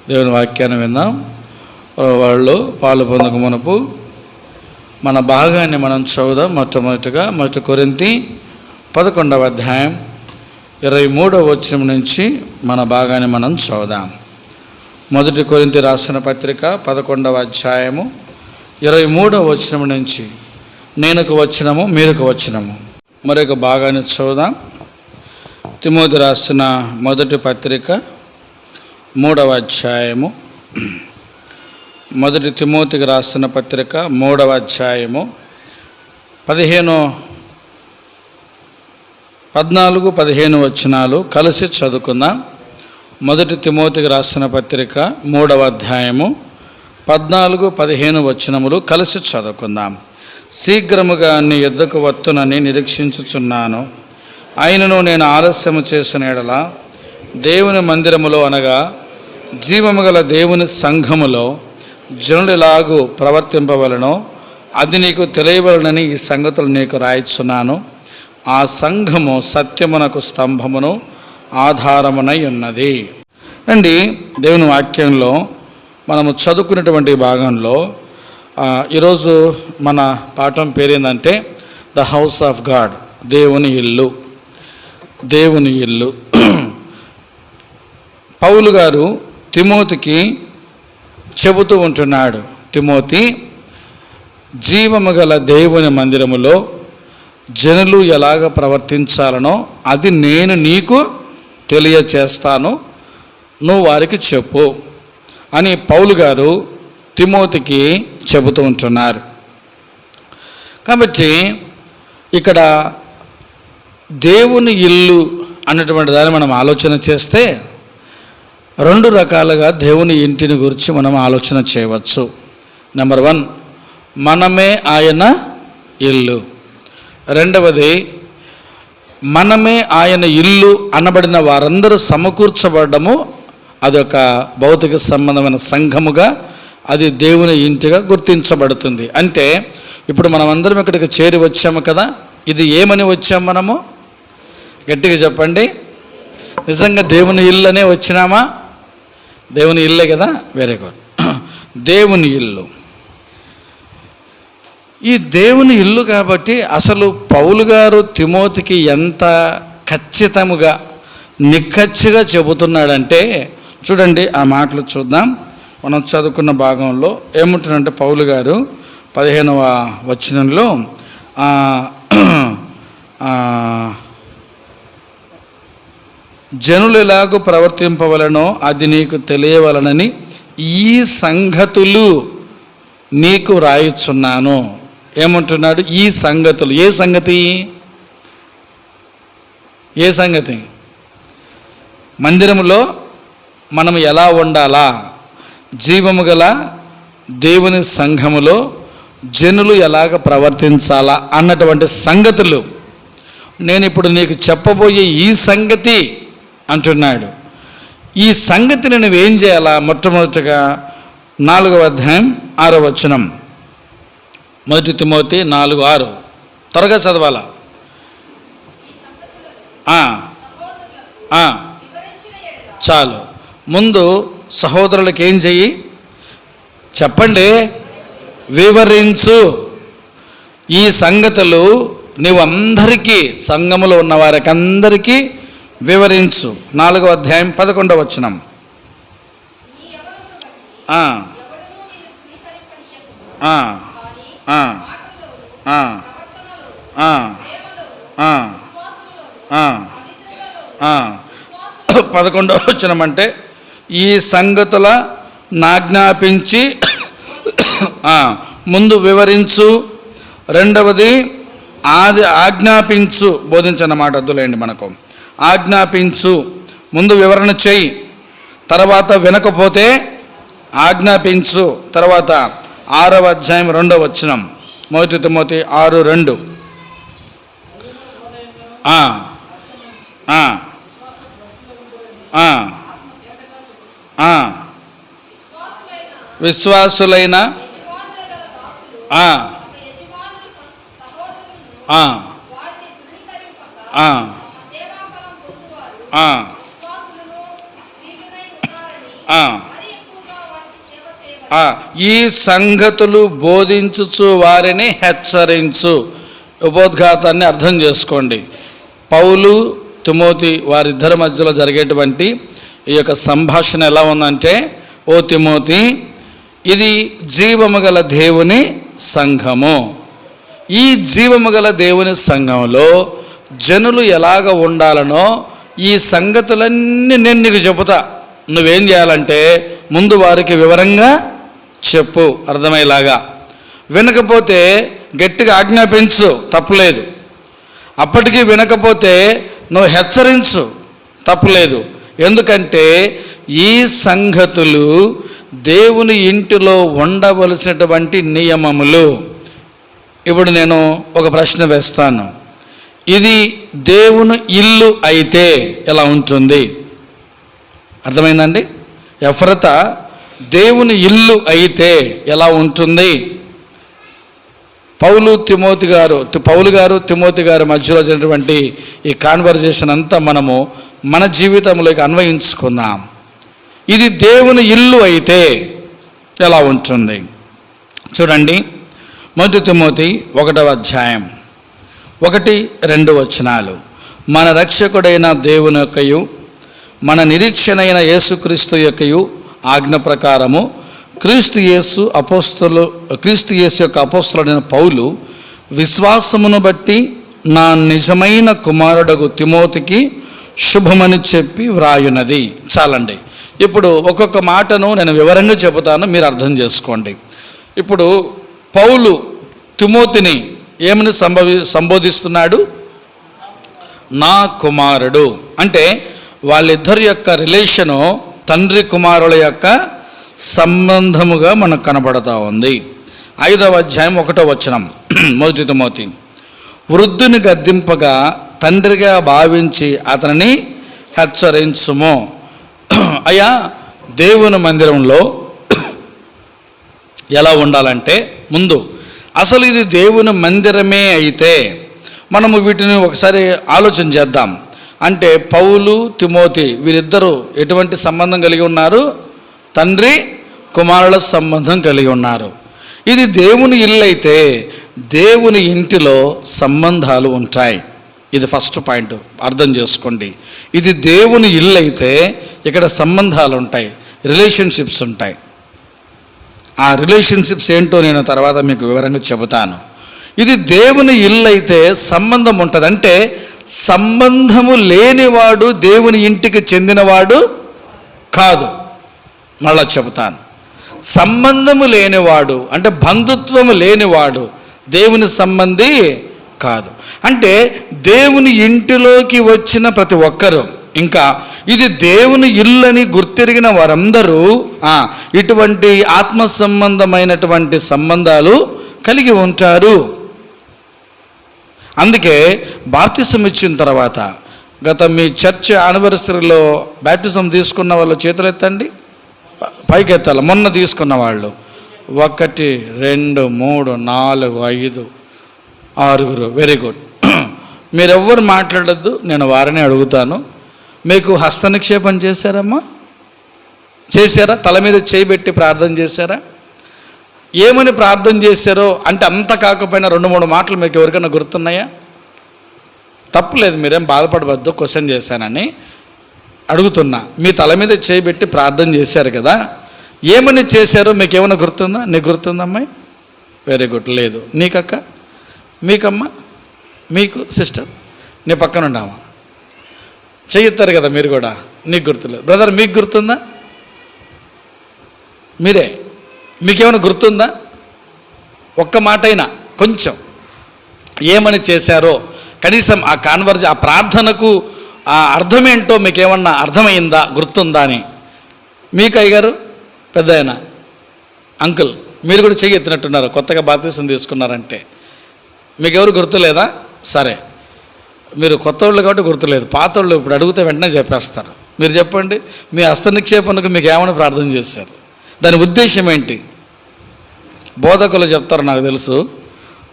దేవుని వాక్యాన్ని విన్నాం. వాళ్ళు పాలు పొందక మునుపు మన భాగాన్ని మనం చదువుదాం. మొట్టమొదటిగా 1 కొరింథీ 11వ అధ్యాయం 23వ వచనం నుంచి మన భాగాన్ని మనం చదువుదాం. 1 కొరింథీ రాసిన పత్రిక 11వ అధ్యాయము 23వ వచనం నుంచి నేనుకు వచనము మీరుకు వచనము మరొక భాగాన్ని చదువుదాం. తిమోతి రాసిన మొదటి పత్రిక 3వ అధ్యాయము 1 తిమోతికి రాసిన పత్రిక 3వ అధ్యాయము 14-15 వచనాలు కలిసి చదువుకుందాం. 1 తిమోతికి రాసిన పత్రిక 3వ అధ్యాయము 14-15 వచనములు కలిసి చదువుకుందాం. శీఘ్రముగా నీ యొద్దకు వత్తునని నిరీక్షించుచున్నాను. అయినను నేను ఆలస్యము చేసిన ఎడల దేవుని మందిరములో అనగా జీవము గల దేవుని సంఘములో జనులు ఎలాగూ ప్రవర్తింపవలనో అది నీకు తెలియవలనని ఈ సంగతులు నీకు రాయిచున్నాను. ఆ సంఘము సత్యమునకు స్తంభమును ఆధారమునై ఉన్నది. రండి, దేవుని వాక్యంలో మనము చదువుకునేటువంటి భాగంలో ఈరోజు మన పాఠం పేరేందంటే ద హౌస్ ఆఫ్ గాడ్, దేవుని ఇల్లు. దేవుని ఇల్లు. పౌలు గారు తిమోతికి చెబుతూ ఉంటున్నాడు, తిమోతి, జీవము గల దేవుని మందిరములో జనులు ఎలాగ ప్రవర్తించాలనో అది నేను నీకు తెలియచేస్తాను, నువ్వు వారికి చెప్పు అని పౌలు గారు తిమోతికి చెబుతూ ఉంటున్నారు. కాబట్టి ఇక్కడ దేవుని ఇల్లు అన్నటువంటి దాన్ని మనం ఆలోచన చేస్తే 2 రకాలుగా దేవుని ఇంటిని గురించి మనం ఆలోచన చేయవచ్చు. నెంబర్ 1, మనమే ఆయన ఇల్లు. రెండవది, మనమే ఆయన ఇల్లు అనబడిన వారందరూ సమకూర్చబడము అదొక భౌతిక సంబంధమైన సంఘముగా, అది దేవుని ఇంటిగా గుర్తించబడుతుంది. అంటే ఇప్పుడు మనం అందరం ఇక్కడికి చేరి వచ్చాము కదా, ఇది ఏమని వచ్చాము మనము? గట్టిగా చెప్పండి. నిజంగా దేవుని ఇల్లు అనే వచ్చినామా? దేవుని ఇల్లే కదా. Very good. దేవుని ఇల్లు. ఈ దేవుని ఇల్లు కాబట్టి అసలు పౌలు గారు తిమోతికి ఎంత ఖచ్చితముగా నిక్కచ్చిగా చెబుతున్నాడంటే చూడండి, ఆ మాటలు చూద్దాం. మనం చదువుకున్న భాగంలో ఏముంటుందంటే పౌలు గారు 15వ వచనంలో జనులు ఎలాగూ ప్రవర్తింపవలనో అది నీకు తెలియవలనని ఈ సంగతులు నీకు రాయిచున్నాను. ఏమంటున్నాడు? ఈ సంగతులు. ఏ సంగతి? ఏ సంగతి? మందిరములో మనం ఎలా ఉండాలా, జీవము గల దేవుని సంఘములో జనులు ఎలాగ ప్రవర్తించాలా అన్నటువంటి సంగతులు నేను ఇప్పుడు నీకు చెప్పబోయే ఈ సంగతి అంటున్నాడు. ఈ సంగతిని నువ్వేం చేయాలా? మొట్టమొదటిగా 4వ అధ్యాయం 6వ వచనం, 1 తిమోతి 4:6 త్వరగా చదవాలా? చాలు. ముందు సహోదరులకు ఏం చెయ్యి చెప్పండి? వివరించు. ఈ సంగతులు నువ్వు అందరికీ, సంఘములో ఉన్న వారికి అందరికీ వివరించు. 4వ అధ్యాయం 11వ వచనం. పదకొండవ వచనం అంటే ఈ సంగతుల నాజ్ఞాపించి ముందు వివరించు. రెండవది ఆజ్ఞాపించు, బోధించన్నమాట. అద్దులేండి మనకు. ఆజ్ఞాపించు, ముందు వివరణ చెయ్యి, తర్వాత వినకపోతే ఆజ్ఞాపించు. తర్వాత 6వ అధ్యాయం 2వ వచనం, 1 తిమోతి 6:2. విశ్వాసులైన ఈ సంగతులు బోధించుచు వారిని హెచ్చరించు. ఉపోద్ఘాతాన్ని అర్థం చేసుకోండి. పౌలు తిమోతి వారిద్దరి మధ్యలో జరిగేటువంటి ఈ యొక్క సంభాషణ ఎలా ఉందంటే, ఓ తిమోతి, ఇది జీవము గల దేవుని సంఘము. ఈ జీవము గల దేవుని సంఘంలో జనులు ఎలాగ ఉండాలనో ఈ సంగతులన్నీ నేను నీకు చెబుతా. నువ్వేం చేయాలంటే ముందు వారికి వివరంగా చెప్పు, అర్థమయ్యేలాగా. వినకపోతే గట్టిగా ఆజ్ఞాపించు, తప్పులేదు. అప్పటికీ వినకపోతే నువ్వు హెచ్చరించు, తప్పులేదు. ఎందుకంటే ఈ సంగతులు దేవుని ఇంటిలో ఉండవలసినటువంటి నియమములు. ఇప్పుడు నేను ఒక ప్రశ్న వేస్తాను. ఇది దేవుని ఇల్లు అయితే ఎలా ఉంటుంది? అర్థమైందండి? ఎఫ్రత దేవుని ఇల్లు అయితే ఎలా ఉంటుంది? పౌలు గారు తిమోతి గారు మధ్యలో జరిగినటువంటి ఈ కాన్వర్జేషన్ అంతా మనము మన జీవితంలోకి అన్వయించుకుందాం. ఇది దేవుని ఇల్లు అయితే ఎలా ఉంటుంది? చూడండి, 1 తిమోతి 1వ అధ్యాయం 1-2 వచనాలు. మన రక్షకుడైన దేవుని యొక్కయు మన నిరీక్షణ అయిన యేసుక్రీస్తు యొక్కయు ఆజ్ఞ ప్రకారము క్రీస్తు యేసు యొక్క అపోస్తలుడైన పౌలు విశ్వాసమును బట్టి నా నిజమైన కుమారుడగు తిమోతికి శుభమని చెప్పి వ్రాయున్నది. చాలండి. ఇప్పుడు ఒక్కొక్క మాటను నేను వివరంగా చెబుతాను, మీరు అర్థం చేసుకోండి. ఇప్పుడు పౌలు తిమోతిని ఏమని సంబోధిస్తున్నాడు? నా కుమారుడు. అంటే వాళ్ళిద్దరి యొక్క రిలేషను తండ్రి కుమారుల యొక్క సంబంధముగా మనకు కనబడతా ఉంది. 5వ అధ్యాయం 1వ వచనం, 1 తిమోతి. వృద్ధుని గద్దింపగా తండ్రిగా భావించి అతనిని హెచ్చరించుము. అయ్యా, దేవుని మందిరంలో ఎలా ఉండాలంటే, ముందు అసలు ఇది దేవుని మందిరమే అయితే మనము వీటిని ఒకసారి ఆలోచన చేద్దాం. అంటే పౌలు తిమోతి వీరిద్దరూ ఎటువంటి సంబంధం కలిగి ఉన్నారు? తండ్రి కుమారుల సంబంధం కలిగి ఉన్నారు. ఇది దేవుని ఇల్లు అయితే దేవుని ఇంటిలో సంబంధాలు ఉంటాయి. ఇది ఫస్ట్ పాయింట్, అర్థం చేసుకోండి. ఇది దేవుని ఇల్లు అయితే ఇక్కడ సంబంధాలు ఉంటాయి, రిలేషన్షిప్స్ ఉంటాయి. ఆ రిలేషన్షిప్స్ ఏంటో నేను తర్వాత మీకు వివరంగా చెబుతాను. ఇది దేవుని ఇల్లు అయితే సంబంధం ఉంటుంది. అంటే సంబంధము లేనివాడు దేవుని ఇంటికి చెందినవాడు కాదు. మళ్ళా చెబుతాను. సంబంధము లేనివాడు అంటే బంధుత్వము లేనివాడు దేవుని సంబంధి కాదు. అంటే దేవుని ఇంటిలోకి వచ్చిన ప్రతి ఒక్కరూ, ఇంకా ఇది దేవుని ఇల్లని గుర్తిరిగిన వారందరూ ఇటువంటి ఆత్మ సంబంధమైనటువంటి సంబంధాలు కలిగి ఉంటారు. అందుకే బాప్తిసం ఇచ్చిన తర్వాత గత మీ చర్చ్ యానివర్సరీలో బాప్టిజం తీసుకున్న వాళ్ళు చేతులు ఎత్తండి, పైకి ఎత్తాలి. మొన్న తీసుకున్న వాళ్ళు 1 2 3 4 5 6. Very good. మీరెవ్వరు మాట్లాడద్దు, నేను వారిని అడుగుతాను. మీకు హస్త నిక్షేపం చేశారమ్మా? చేశారా? తల మీద చేయబెట్టి ప్రార్థన చేశారా? ఏమని ప్రార్థన చేశారో అంటే అంత కాకపోయినా 2-3 మాటలు మీకు ఎవరికైనా గుర్తున్నాయా? తప్పులేదు, మీరేం బాధపడవద్దు, క్వశ్చన్ చేశానని అడుగుతున్నా. మీ తల మీద చేయబెట్టి ప్రార్థన చేశారు కదా, ఏమని చేశారో మీకు ఏమైనా గుర్తుందా? నీకు గుర్తుందా అమ్మాయి? Very good. లేదు. నీకక్క? మీకమ్మ? మీకు సిస్టర్? నీ పక్కన ఉండమ్మా, చెయ్యిస్తారు కదా మీరు కూడా, నీకు గుర్తులేదు. బ్రదర్ మీకు గుర్తుందా? మీరే, మీకేమైనా గుర్తుందా? ఒక్క మాట అయినా కొంచెం ఏమని చేశారో, కనీసం ఆ ప్రార్థనకు ఆ అర్థమేంటో మీకేమన్నా అర్థమైందా, గుర్తుందా అని. మీకు అయ్యగారు, పెద్ద ఆయన, అంకుల్, మీరు కూడా చెయ్యి ఎత్తినట్టున్నారు, కొత్తగా బాప్తిసం తీసుకున్నారంటే. మీకెవరు గుర్తులేదా? సరే, మీరు కొత్త వాళ్ళు కాబట్టి గుర్తులేదు. పాత వాళ్ళు ఇప్పుడు అడిగితే వెంటనే చెప్పేస్తారు. మీరు చెప్పండి, మీ హస్త నిక్షేపణకు మీకు ఏమైనా ప్రార్థన చేశారు? దాని ఉద్దేశం ఏంటి? బోధకులు చెప్తారు, నాకు తెలుసు,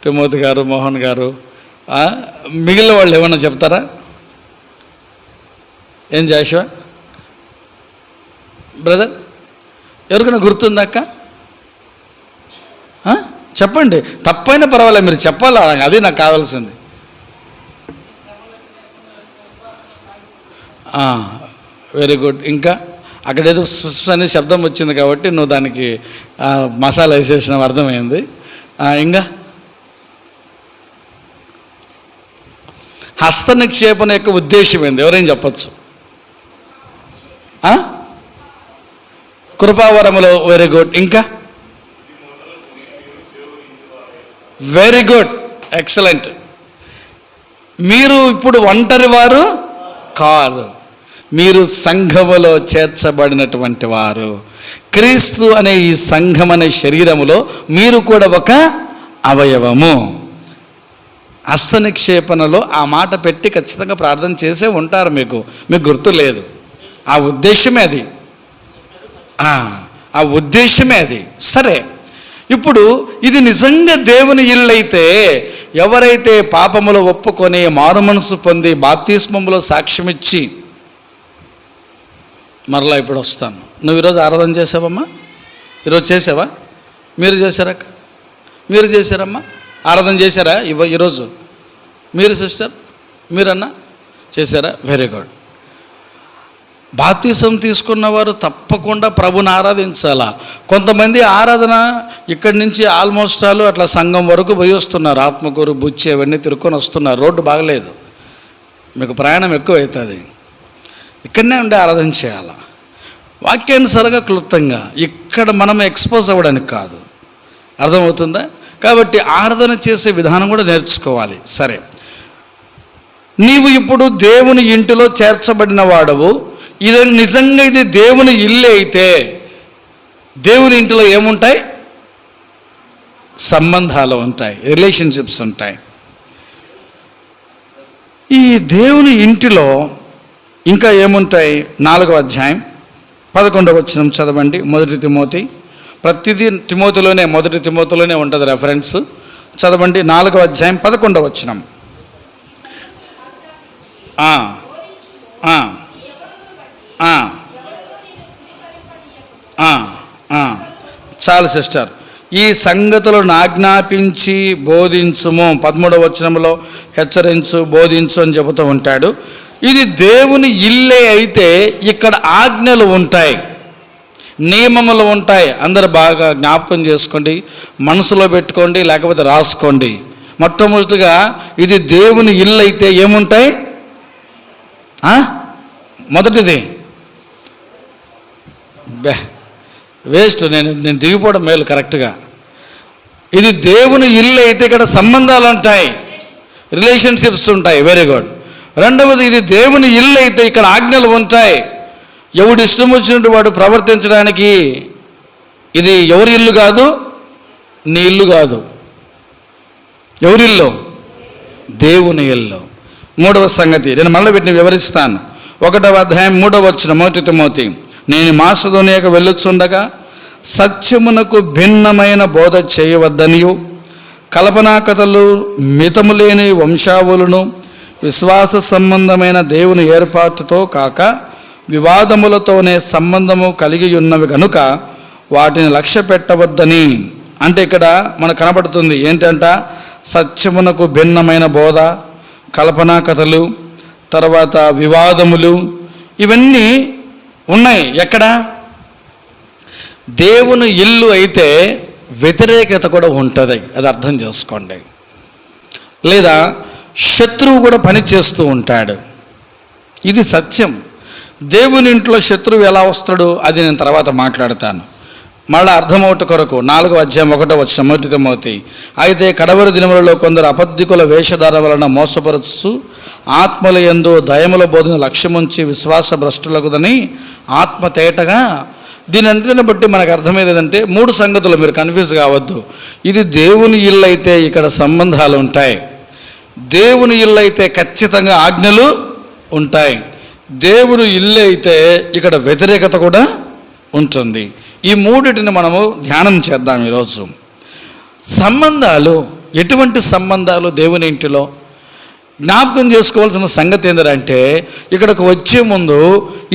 తిమోతి గారు, మోహన్ గారు, మిగిలిన వాళ్ళు ఏమన్నా చెప్తారా? ఏం జాషువా బ్రదర్? ఎవరికైనా గుర్తుందా అక్క? చెప్పండి, తప్పైనా పర్వాలేదు, మీరు చెప్పాలా, అది నాకు కావాల్సింది. Very good. ఇంకా అక్కడేదో స్విస్ అనే శబ్దం వచ్చింది కాబట్టి నువ్వు దానికి మసాలా వేసేసిన అర్థమైంది. ఇంకా హస్త నిక్షేపణ యొక్క ఉద్దేశం ఏంది? ఎవరైనా చెప్పచ్చు? కృపావరములో. Very good. ఇంకా వెరీ గుడ్, ఎక్సలెంట్. మీరు ఇప్పుడు ఒంటరి వారు కాదు, మీరు సంఘములో చేర్చబడినటువంటి వారు. క్రీస్తు అనే ఈ సంఘం అనే శరీరములో మీరు కూడా ఒక అవయవము. హస్త నిక్షేపణలో ఆ మాట పెట్టి ఖచ్చితంగా ప్రార్థన చేసే ఉంటారు. మీకు గుర్తు లేదు. ఆ ఉద్దేశమే అది, ఆ ఉద్దేశమే అది. సరే, ఇప్పుడు ఇది నిజంగా దేవుని ఇల్లు అయితే, ఎవరైతే పాపములో ఒప్పుకొని మారు మనసు పొంది బాప్తిస్మములో సాక్ష్యమిచ్చి, మరలా ఇప్పుడు వస్తాను. నువ్వు ఈరోజు ఆరాధన చేసావమ్మా? ఈరోజు చేసావా? మీరు చేశారక్క? మీరు చేశారమ్మా? ఆరాధన చేశారా ఈరోజు? మీరు సిస్టర్, మీరన్నా చేశారా? Very good. బాప్తిసం తీసుకున్నవారు తప్పకుండా ప్రభుని ఆరాధించాలా. కొంతమంది ఆరాధన ఇక్కడి నుంచి ఆల్మోస్ట్ అట్లా సంఘం వరకు పోయి వస్తున్నారు. ఆత్మకూరు, బుచ్చి అవన్నీ తిరుక్కొని వస్తున్నారు. రోడ్డు బాగలేదు, మీకు ప్రయాణం ఎక్కువ అవుతుంది. ఇక్కడనే ఉండి ఆరాధన చేయాల, వాక్యానుసారంగా క్లుప్తంగా. ఇక్కడ మనం ఎక్స్పోజ్ అవ్వడానికి కాదు. అర్థమవుతుందా? కాబట్టి ఆరాధన చేసే విధానం కూడా నేర్చుకోవాలి. సరే, నీవు ఇప్పుడు దేవుని ఇంటిలో చేర్చబడిన వాడవు. ఇది నిజంగా ఇది దేవుని ఇల్లు అయితే, దేవుని ఇంటిలో ఏముంటాయి? సంబంధాలు ఉంటాయి, రిలేషన్షిప్స్ ఉంటాయి. ఈ దేవుని ఇంటిలో ఇంకా ఏముంటాయి? 4వ అధ్యాయం 11వ వచనం చదవండి. 1 తిమోతి. ప్రతిదీ తిమోతిలోనే, 1 తిమోతిలోనే ఉంటుంది రెఫరెన్స్. చదవండి 4వ అధ్యాయం 11వ వచనం. చాలు సిస్టర్, ఈ సంగతులను ఆజ్ఞాపించి బోధించుము. 13వ వచనంలో హెచ్చరించు, బోధించు అని చెబుతూ ఉంటాడు. ఇది దేవుని ఇల్లే అయితే ఇక్కడ ఆజ్ఞలు ఉంటాయి, నియమములు ఉంటాయి. అందరు బాగా జ్ఞాపకం చేసుకోండి, మనసులో పెట్టుకోండి, లేకపోతే రాసుకోండి. మొట్టమొదటిగా ఇది దేవుని ఇల్లు అయితే ఏముంటాయి? మొదటిది వేస్ట్, నేను దిగిపోవడం మేలు కరెక్ట్గా. ఇది దేవుని ఇల్లు అయితే ఇక్కడ సంబంధాలు ఉంటాయి, రిలేషన్షిప్స్ ఉంటాయి. Very good. రెండవది, ఇది దేవుని ఇల్లు అయితే ఇక్కడ ఆజ్ఞలు ఉంటాయి. ఎవడు ఇష్టం వచ్చినట్టు వాడు ప్రవర్తించడానికి ఇది ఎవరి ఇల్లు కాదు, నీ ఇల్లు కాదు. ఎవరిల్లు? దేవుని ఇల్లు. 3వ సంగతి నేను మళ్ళీ వీటిని వివరిస్తాను. 1వ అధ్యాయం 3వ వచనం 1 తిమోతి. నేను మాసిదోనియకు వెళ్ళుచుండగా సత్యమునకు భిన్నమైన బోధ చేయవద్దనియు, కల్పనా కథలు, మితము లేని వంశావళులను, విశ్వాస సంబంధమైన దేవుని ఏర్పాటుతో కాక వివాదములతోనే సంబంధము కలిగి ఉన్నవి కనుక వాటిని లక్ష్య పెట్టవద్దని. అంటే ఇక్కడ మనకు కనబడుతుంది ఏంటంట? సత్యమునకు భిన్నమైన బోధ, కల్పనా కథలు, తర్వాత వివాదములు, ఇవన్నీ ఉన్నాయి. ఎక్కడ? దేవుని ఇల్లు అయితే వ్యతిరేకత కూడా ఉంటుంది, అది అర్థం చేసుకోండి. లేదా శత్రువు కూడా పని చేస్తూ ఉంటాడు, ఇది సత్యం. దేవుని ఇంట్లో శత్రువు ఎలా వస్తాడు అది నేను తర్వాత మాట్లాడతాను. మళ్ళీ అర్థమవుట కొరకు 4వ అధ్యాయం 1వ వచనం 1 తిమోతి. అయితే కడవరి దినములలో కొందరు అబద్ధికుల వేషధార వలన మోసపరచు ఆత్మల యందు దయముల బోధన లక్ష్యముంచి విశ్వాస భ్రష్టులకుదని ఆత్మ తేటగా. దీని అంతటిని బట్టి మనకు అర్థమయ్యేది ఏంటంటే 3 సంగతులు, మీరు కన్ఫ్యూజ్ కావద్దు. ఇది దేవుని ఇల్లు అయితే ఇక్కడ సంబంధాలు ఉంటాయి, దేవుని ఇల్లు అయితే ఖచ్చితంగా ఆజ్ఞలు ఉంటాయి, దేవుని ఇల్లు అయితే ఇక్కడ వ్యతిరేకత కూడా ఉంటుంది. ఈ మూడిటిని మనము ధ్యానం చేద్దాం ఈరోజు. సంబంధాలు, ఎటువంటి సంబంధాలు దేవుని ఇంటిలో? జ్ఞాపకం చేసుకోవాల్సిన సంగతి ఏంటంటే, ఇక్కడికి వచ్చే ముందు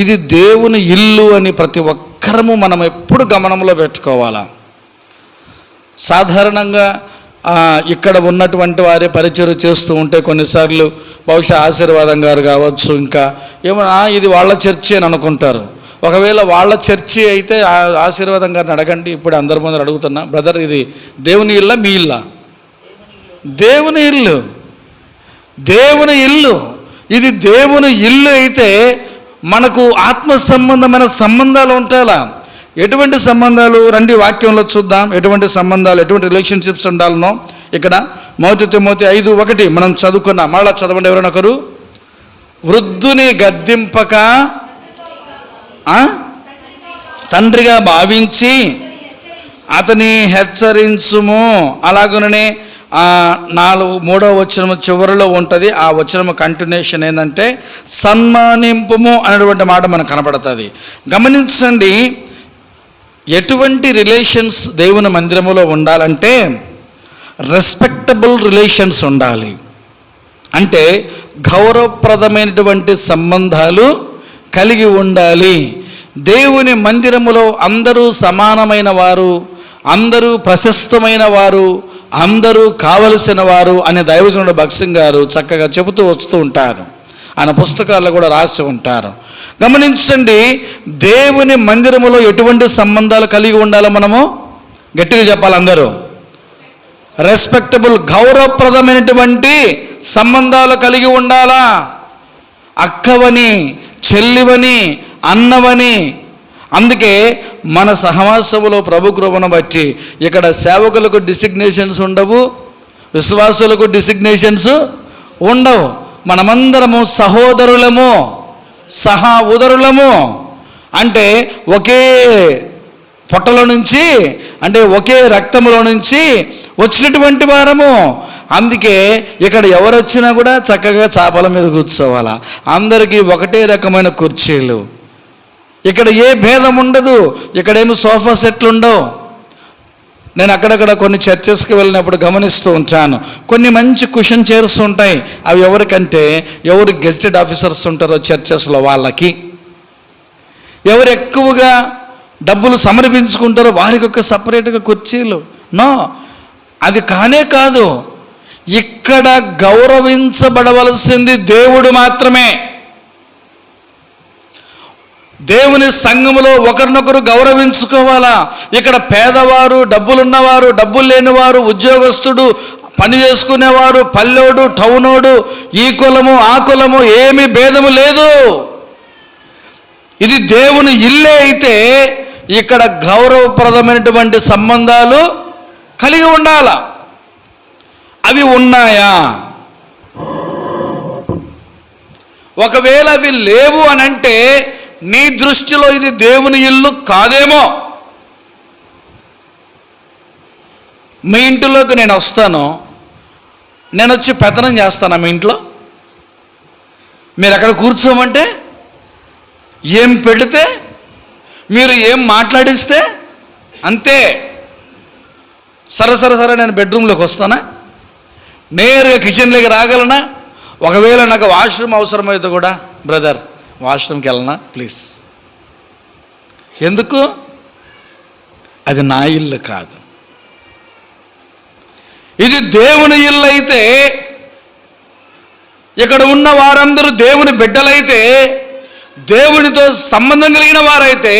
ఇది దేవుని ఇల్లు అని ప్రతి ఒక్క అక్కరము మనం ఎప్పుడు గమనంలో పెట్టుకోవాలా. సాధారణంగా ఇక్కడ ఉన్నటువంటి వారి పరిచయం చేస్తూ ఉంటే కొన్నిసార్లు బహుశా ఆశీర్వాదం గారు కావచ్చు, ఇంకా ఏమన్నా ఇది వాళ్ళ చర్చి అని అనుకుంటారు. ఒకవేళ వాళ్ళ చర్చి అయితే ఆశీర్వాదం గారిని అడగండి. ఇప్పుడు అందరి ముందు అడుగుతున్నా, బ్రదర్ ఇది దేవుని ఇల్లా మీ ఇల్లా? దేవుని ఇల్లు, దేవుని ఇల్లు. ఇది దేవుని ఇల్లు అయితే మనకు ఆత్మ సంబంధమైన సంబంధాలు ఉంటాయా? ఎటువంటి సంబంధాలు రండి వాక్యంలో చూద్దాం. ఎటువంటి సంబంధాలు, ఎటువంటి రిలేషన్షిప్స్ ఉండాలనో ఇక్కడ 1 తిమోతి 5:1 మనం చదువుకున్నాం. మళ్ళా చదవండి ఎవరైనా ఒకరు. వృద్ధుని గద్దింపక తండ్రిగా భావించి అతని హెచ్చరించుము. అలాగనే 3వ వచనము చివరిలో ఉంటుంది. ఆ వచనము కంటిన్యూషన్ ఏంటంటే సన్మానింపుము అనేటువంటి మాట మనకు కనపడుతుంది. గమనించండి, ఎటువంటి రిలేషన్స్ దేవుని మందిరములో ఉండాలంటే రెస్పెక్టబుల్ రిలేషన్స్ ఉండాలి. అంటే గౌరవప్రదమైనటువంటి సంబంధాలు కలిగి ఉండాలి. దేవుని మందిరములో అందరూ సమానమైన వారు, అందరూ ప్రశస్తమైన వారు, అందరూ కావలసిన వారు అనే దైవజనుడు భక్సింగ్ గారు చక్కగా చెబుతూ వస్తూ ఉంటారు. ఆయన పుస్తకాల్లో కూడా రాసి ఉంటారు. గమనించండి, దేవుని మందిరములో ఎటువంటి సంబంధాలు కలిగి ఉండాలో మనము గట్టిగా చెప్పాలి అందరూ. రెస్పెక్టబుల్, గౌరవప్రదమైనటువంటి సంబంధాలు కలిగి ఉండాలా. అక్కవని, చెల్లివని, అన్నవని. అందుకే మన సహవాసములో ప్రభు కృపను బట్టి ఇక్కడ సేవకులకు డిసిగ్నేషన్స్ ఉండవు, విశ్వాసులకు డిసిగ్నేషన్స్ ఉండవు. మనమందరము సహోదరులము, సహా ఉదరులము. అంటే ఒకే పొట్టలో నుంచి, అంటే ఒకే రక్తములో నుంచి వచ్చినటువంటి వారము. అందుకే ఇక్కడ ఎవరు వచ్చినా కూడా చక్కగా చాపల మీద కూర్చోవాలా. అందరికీ ఒకటే రకమైన కుర్చీలు. ఇక్కడ ఏ భేదం ఉండదు. ఇక్కడేమి సోఫా సెట్లు ఉండవు. నేను అక్కడక్కడ కొన్ని చర్చెస్కి వెళ్ళినప్పుడు గమనిస్తూ ఉంటాను, కొన్ని మంచి కుషన్ చైర్స్ ఉంటాయి. అవి ఎవరికంటే ఎవరు గెజిటెడ్ ఆఫీసర్స్ ఉంటారో చర్చెస్లో వాళ్ళకి, ఎవరు ఎక్కువగా డబ్బులు సమర్పించుకుంటారో వారికి ఒక సపరేట్గా కుర్చీలు. నో, అది కానే కాదు. ఇక్కడ గౌరవించబడవలసింది దేవుడు మాత్రమే. దేవుని సంఘములో ఒకరినొకరు గౌరవించుకోవాలా. ఇక్కడ పేదవారు, డబ్బులున్నవారు, డబ్బులు లేనివారు, ఉద్యోగస్తుడు, పని చేసుకునేవారు, పల్లెడు, టౌనోడు, ఈ కులము ఆ కులము ఏమీ భేదము లేదు. ఇది దేవుని ఇల్లే అయితే ఇక్కడ గౌరవప్రదమైనటువంటి సంబంధాలు కలిగి ఉండాలా. అవి ఉన్నాయా? ఒకవేళ అవి లేవు అని అంటే నీ దృష్టిలో ఇది దేవుని ఇల్లు కాదేమో. మీ ఇంటిలోకి నేను వస్తాను, నేను వచ్చి పెత్తనం చేస్తాను మీ ఇంట్లో. మీరు అక్కడ కూర్చోమంటే ఏం పెడితే, మీరు ఏం మాట్లాడిస్తే అంతే. సరే నేను బెడ్రూమ్లోకి వస్తానా, నేరుగా కిచెన్లోకి రాగలనా? ఒకవేళ నాకు వాష్రూమ్ అవసరమైతే కూడా, బ్రదర్ వాష్రూమ్కి వెళ్ళనా ప్లీజ్. ఎందుకు? అది నా ఇల్లు కాదు. ఇది దేవుని ఇల్లు అయితే, ఇక్కడ ఉన్న వారందరూ దేవుని బిడ్డలైతే, దేవునితో సంబంధం కలిగిన వారైతే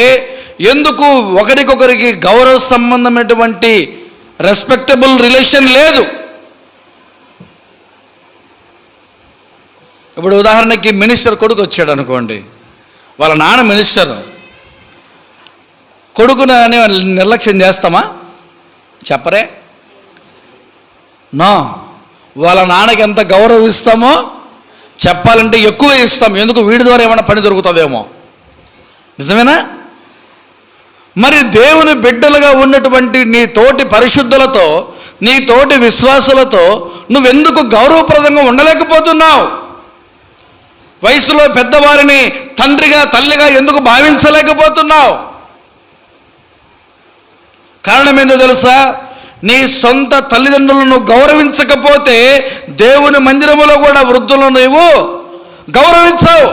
ఎందుకు ఒకరికొకరికి గౌరవ సంబంధమైనటువంటి రెస్పెక్టబుల్ రిలేషన్ లేదు? ఇప్పుడు ఉదాహరణకి మినిస్టర్ కొడుకు వచ్చాడు అనుకోండి, వాళ్ళ నాన్న మినిస్టర్, కొడుకుని నిర్లక్ష్యం చేస్తామా? చెప్పరే. నా వాళ్ళ నాన్నకి ఎంత గౌరవిస్తామో చెప్పాలంటే ఎక్కువ ఇస్తాం. ఎందుకు? వీడి ద్వారా ఏమైనా పని దొరుకుతుందేమో. నిజమేనా? మరి దేవుని బిడ్డలుగా ఉన్నటువంటి నీ తోటి పరిశుద్ధులతో, నీ తోటి విశ్వాసులతో నువ్వెందుకు గౌరవప్రదంగా ఉండలేకపోతున్నావు? వయసులో పెద్దవారిని తండ్రిగా, తల్లిగా ఎందుకు భావించలేకపోతున్నావు? కారణం ఏంటో తెలుసా? నీ సొంత తల్లిదండ్రులను గౌరవించకపోతే దేవుని మందిరములో కూడా వృద్ధులను నీవు గౌరవించావు.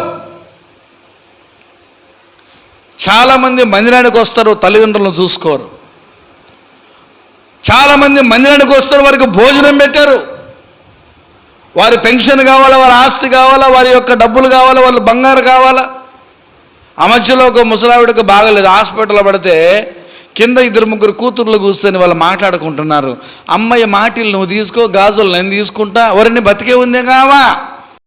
చాలామంది మందిరానికి వస్తారు, తల్లిదండ్రులను చూసుకోరు. చాలామంది మందిరానికి వస్తారు, వారికి భోజనం పెట్టారు. వారి పెన్షన్ కావాలా, వారి ఆస్తి కావాలా, వారి యొక్క డబ్బులు కావాలా, వాళ్ళ బంగారు కావాలా. ఆ మధ్యలో ఒక ముసలావిడికి బాగలేదు, హాస్పిటల్లో పడితే కింద 2-3 కూతుర్లు కూర్చొని వాళ్ళు మాట్లాడుకుంటున్నారు. అమ్మాయి మాటిలు నువ్వు తీసుకో, గాజులు నేను తీసుకుంటా, ఎవరిని బతికే ఉందే కావా.